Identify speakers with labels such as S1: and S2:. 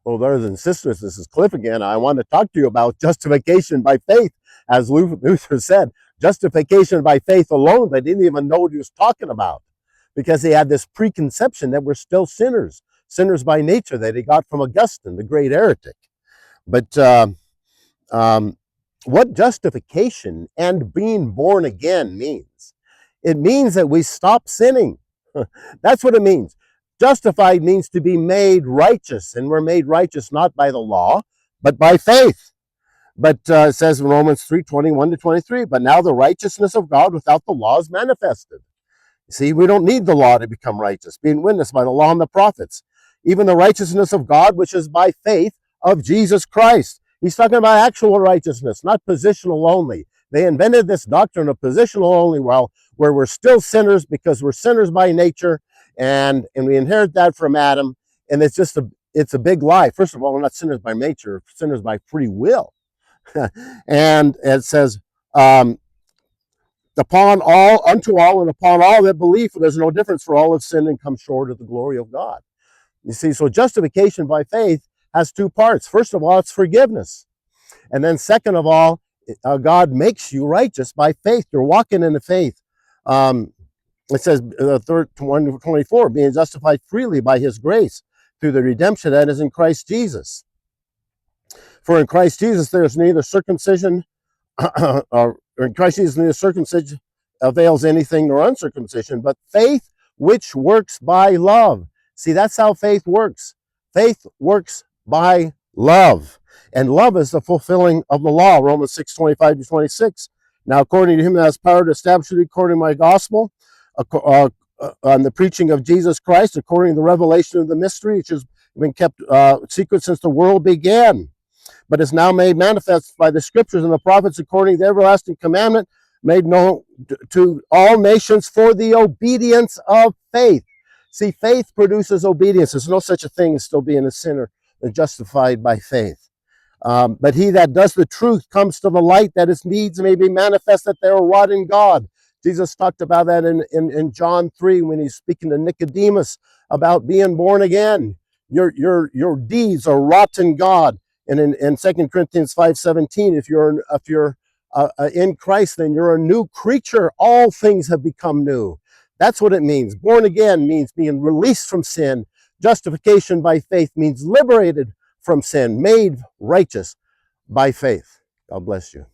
S1: Well, brothers and sisters, this is Cliff again. I want to talk to you about justification by faith. As Luther said, justification by faith alone, but he didn't even know what he was talking about because he had this preconception that we're still sinners, sinners by nature that he got from Augustine, the great heretic. But what justification and being born again means, it means that we stop sinning. That's what it means. Justified means to be made righteous, and we're made righteous not by the law, but by faith. But it says in Romans 3:21-23, but now the righteousness of God without the law is manifested. See, we don't need the law to become righteous, being witnessed by the law and the prophets. Even the righteousness of God, which is by faith of Jesus Christ. He's talking about actual righteousness, not positional only. They invented this doctrine of positional only, where we're still sinners because we're sinners by nature, and we inherit that from Adam, and it's a big lie. First of all, we're not sinners by nature, we're sinners by free will. And it says, upon all, unto all, and upon all that believe, for there's no difference, for all have sinned and come short of the glory of God. You see, so justification by faith has two parts. First of all, it's forgiveness. And then second of all, God makes you righteous by faith. You're walking in the faith. It says, 24, being justified freely by his grace through the redemption that is in Christ Jesus. For in Christ Jesus there is neither circumcision, or in Christ Jesus neither circumcision avails anything nor uncircumcision, but faith which works by love. See, that's how faith works. Faith works by love. And love is the fulfilling of the law, Romans 6:25-26. Now, according to him that has power to establish it according to my gospel, on the preaching of Jesus Christ, according to the revelation of the mystery, which has been kept secret since the world began, but is now made manifest by the scriptures and the prophets, according to the everlasting commandment made known to all nations for the obedience of faith. See, faith produces obedience. There's no such a thing as still being a sinner and justified by faith. But he that does the truth comes to the light, that his needs may be manifest, that they are wrought in God. Jesus talked about that in John 3 when he's speaking to Nicodemus about being born again. Your deeds are wrought in God. And in 2 Corinthians 5:17, if you're in Christ, then you're a new creature. All things have become new. That's what it means. Born again means being released from sin. Justification by faith means liberated from sin, made righteous by faith. God bless you.